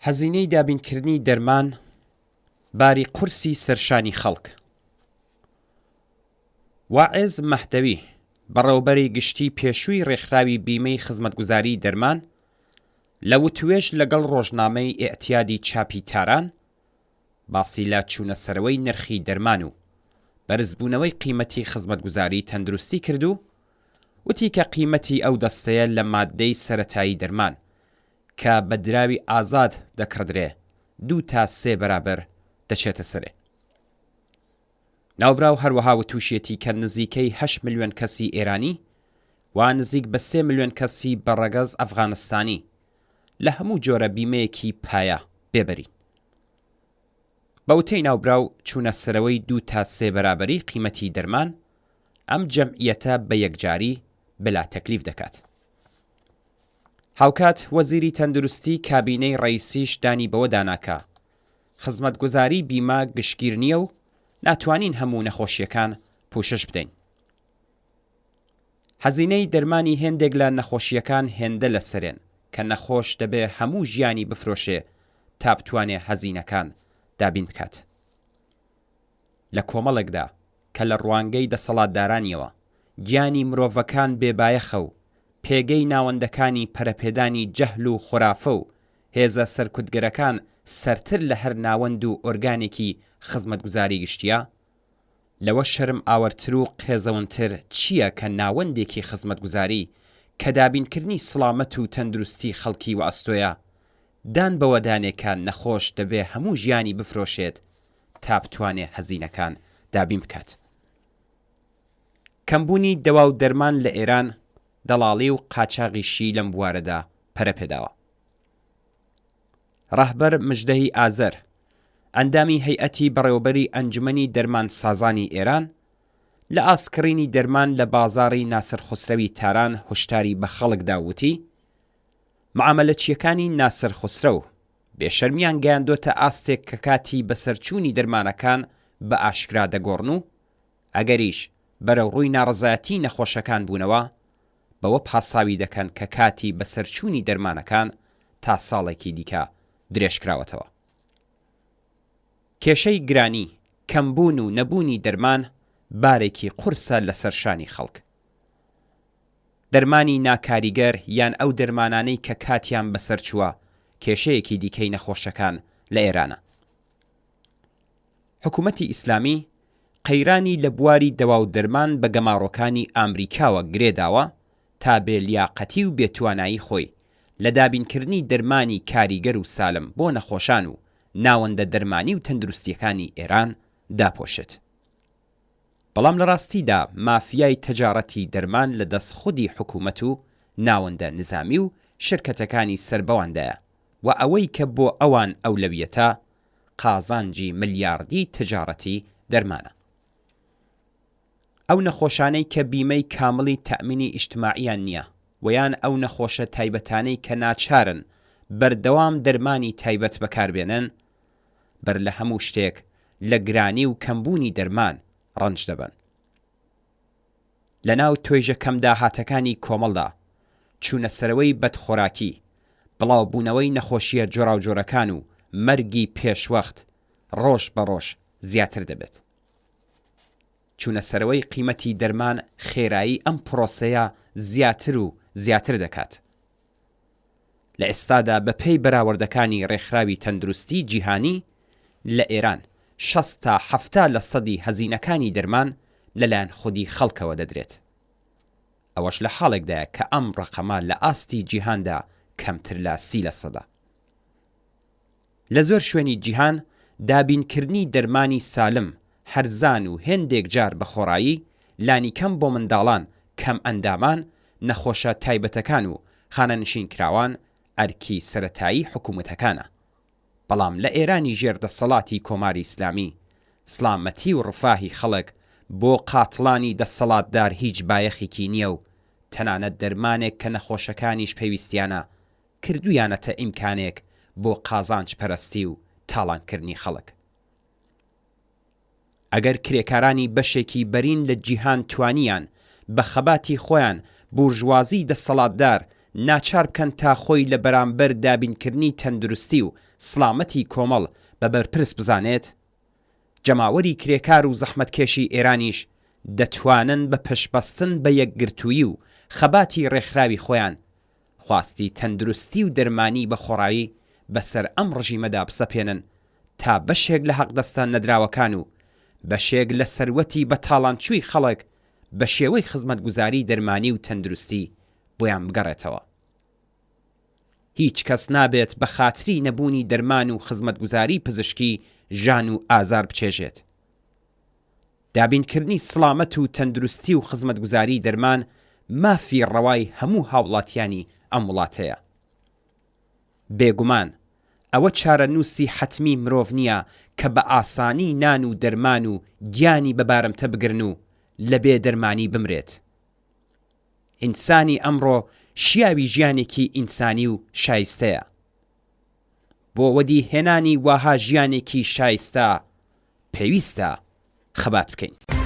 هەزینەی دابینکردنی دەرمان باری قورسی سەرشانی خەڵک. واعظ مەهدەوی بەڕێوەبەری گشتی پێشووی ڕێکخراوی بیمەی خزمەتگوزاری دەرمان لە وتوێژ لەگەڵ ڕۆژنامەی ئێعتیادی چاپی تاران باسی لا چوونە سەرەوەی نرخی دەرمان و بەرزبوونەوەی قیمەتی خزمەتگوزاری تەندروستی کرد و وتی کە قیمەتی ئەو دەستەیە لە ماددەی سەرەتایی دەرمان کە بە دراوی ئازاد دەکڕدرێ 2 تا 3 بەرابەر دەچێتە سەرێ. ناوبراو هەروەها وتوشێتی کە نزیکەی 8 ملیۆن کەسی ئێرانی و نزیک بە 3 ملیۆن کەسی بەڕەگەز ئەفغانستانی لە هەموو جۆرە بیمەیەکی پایە بێبەرین. بەوتەی ناوبراو چوونە سەرەوەی 2 تا 3 بەرابەری قیمەتی دەرمان ئەم جەمعیەتە بە یەکجاری بلا تەکلیف دەکات. هاوکات وەزیری تەندروستی کابینەی ڕئیسیش دانی بەوە داناکە خزمەتگوزاری بیمە گشتگیر نییە و ناتوانین هەموو نەخۆشیەکان پوشش بدەین. هەزینەی دەرمانی هێندێک لە نەخۆشیەکان هێندە لەسەرێن کە نەخۆش دەبێ هەموو ژیانی بفرۆشێ تا بتوانێ هەزینەکان دابین بکات. لە کۆمەڵێکدا کە لە ڕوانگەی دەسەڵاتدارانیەوە گیانی مرۆڤەکان بێبایەخە و پێگەی ناوەندەکانی پەرەپێدانی جەهل و خورافە و هێزە سەرکوتگەرەکان سەرتر لە هەر ناوەند و ئۆرگانێکی خزمەتگوزاری گشتیە، لەوە شەرم ئاوەرتر و قێزەوەنتر چییە کە ناوەندێکی خزمەتگوزاری کە دابینکردنی سڵامەت و تەندروستی خەڵکی و ئەستۆیە دان بەوەدانێکان نەخۆش دەبێ هەموو ژیانی بفرۆشێت تا بتوانێ هەزینەکان دابین بکات. کەمبوونی دەوا و دەرمان لە ئێران دەڵاڵی و قاچاغیشی لەم بوارەدا پەرەپێداوە. ڕاهبەر مژدەهی ئازەر ئەندامی هەیئەتی بەڕێوەبەری ئەنجومەنی دەرمان سازانی ئێران لە ئاسکڕینی دەرمان لە بازاڕی ناسر خوسرەوی تاران هشداری بە خەڵکدا وتی معاملەچیەکانی ناسر خوسرە و بێشەرمیان گەیاندۆتە ئاستێک کە کاتی بەسەرچوونی دەرمانەکان بە ئاشکرا دەگۆڕن و ئەگەریش بەرەو ڕووی ناڕزایەتی نەخۆشەکان بوونەوە بەوە پاساوی دەکەن کە کاتی بەسەرچوونی دەرمانەکان تا ساڵێکی دیکە درێژکراوەتەوە. کێشەی گرانی، کەمبوون و نەبوونی دەرمان بارێکی قورسە لەسەر شانی خەڵک. دەرمانی ناکاریگەر یان ئەو دەرمانانەی کە کاتیان بەسەر چووە کێشەیەکی دیکەی نەخۆشەکان لە ئێرانە. حکوومەتی ئیسلامی قەیرانی لە بواری دەوا و دەرمان بە گەماڕۆکانی ئامریکاوە گرێداوە تا بێ لیاقەتی و بێتوانایی خۆی لە دابینکردنی دەرمانی کاریگەر و سالم بۆ نەخۆشان و ناوەندە دەرمانی و تەندروستیەکانی ئێران داپۆشێت. بەڵام لە ڕاستیدا مافیای تەجارەتی دەرمان لە دەست خودی حکوومەت و ناوەندە نظامی و شرکەتەکانی سەربەواندایە و ئەوەی کە بۆ ئەوان ئەولەویەتە قازانجی ملیاردی تجارەتی دەرمانە. ئەو نەخۆشانەی کە بیمەی کامڵی تەئمینی ئیجتماعیان نییە و یان ئەو نەخۆشە تایبەتانەی کە ناچارن بەردەوام دەرمانی تایبەت بەکاربێنن بەر لە هەموو شتێک لە گرانی و کەمبوونی دەرمان ڕەنج دەبن. لە ناو توێژە کەم داهاتەکانی کۆمەڵدا چوونە سەرەوەی بەدخۆراکی، بڵاوبوونەوەی نەخۆشیە جۆراوجۆرەکان و مەرگی پێشوەخت ڕۆژ بە ڕۆژ زیاتر دەبێت. چوونە سەرەوەی قیمەتی دەرمان خێرایی ئەم پرۆسەیە زیاتر و زیاتر دەکات. لە ئێستادا بە پێی بەراوردەکانی ڕێکخراوی تەندروستی جیهانی لە ئێران 60 تا 70% هەزینەکانی دەرمان لەلایەن خودی خەڵکەوە دەدرێت. ئەوەش لە حاڵێکدایە کە ئەم ڕقەمە لە ئاستی جیهاندا کەمتر لە 30%. لە زۆر شوێنی جیهان دابینکردنی دەرمانی سالم، هەرزان و هێندێک جار بە خۆڕایی لانی کەم بۆ منداڵان کەم ئەندامان، نەخۆشە تایبەتەکان و خانەنشین کراوان ئەرکی سەرەتایی حکوومەتەکانە. بەڵام لە ئێرانی ژێردەسەڵاتی کۆماری ئیسلامی سڵامەتی و ڕفاهی خەڵک بۆ قاتڵانی دەسەڵاتدار هیچ بایەخێکی نییە و تەنانەت دەرمانێک کە نەخۆشەکانیش پێویستیانە کردویانەتە ئیمکانێک بۆ قازانج پەرستی و تاڵانکردنی خەڵک. ئەگەر کرێکارانی بەشێکی بەرین لە جیهان توانیان بە خەباتی خۆیان بورژوازی دەسەڵاتدار ناچار بکەن تا خۆی لە بەرامبەر دابینکردنی تەندروستی و سڵامەتی کۆمەڵ بە بەرپرس بزانێت؟ جەماوەری کرێکار و زەحمەتکێشی ئێرانیش دەتوانن بە پشبەستن بە یەکگرتووی و خەباتی ڕێکخراوی خۆیان خواستی تەندروستی و دەرمانی بە خۆڕایی بەسەر ئەم ڕژیمەدا بسەپێنن تا بەشێک لە حەقدەستان نەدراوەکان و بەشێک لە سەروەتی بە تاڵانچووی خەڵک بە شێوەی خزمەتگوزاری دەرمانی و تەندروستی بۆیان بگەڕێتەوە. هیچ کەس نابێت بە خاتری نەبوونی دەرمان و خزمەتگوزاری پزیشکی ژان و ئازار بچێژێت. دابینکردنی سڵامەت و تەندروستی و خزمەتگوزاری دەرمان مافی ڕەوای هەموو هاوڵاتیانی ئەم وڵاتەیە. بێگومان ئەوە چارەنووسی حتمی مرۆڤ نییە کە بە ئاسانی نان و دەرمان و گیانی بەبارمتە بگرن و لە بێ دەرمانی بمرێت. ئینسانی ئەمڕۆ شیاوی ژیانێکی ئینسانی و شایستەیە. بۆ وەدی هێنانی واها ژیانێکی شایستە پێویستە خەبات بکەین.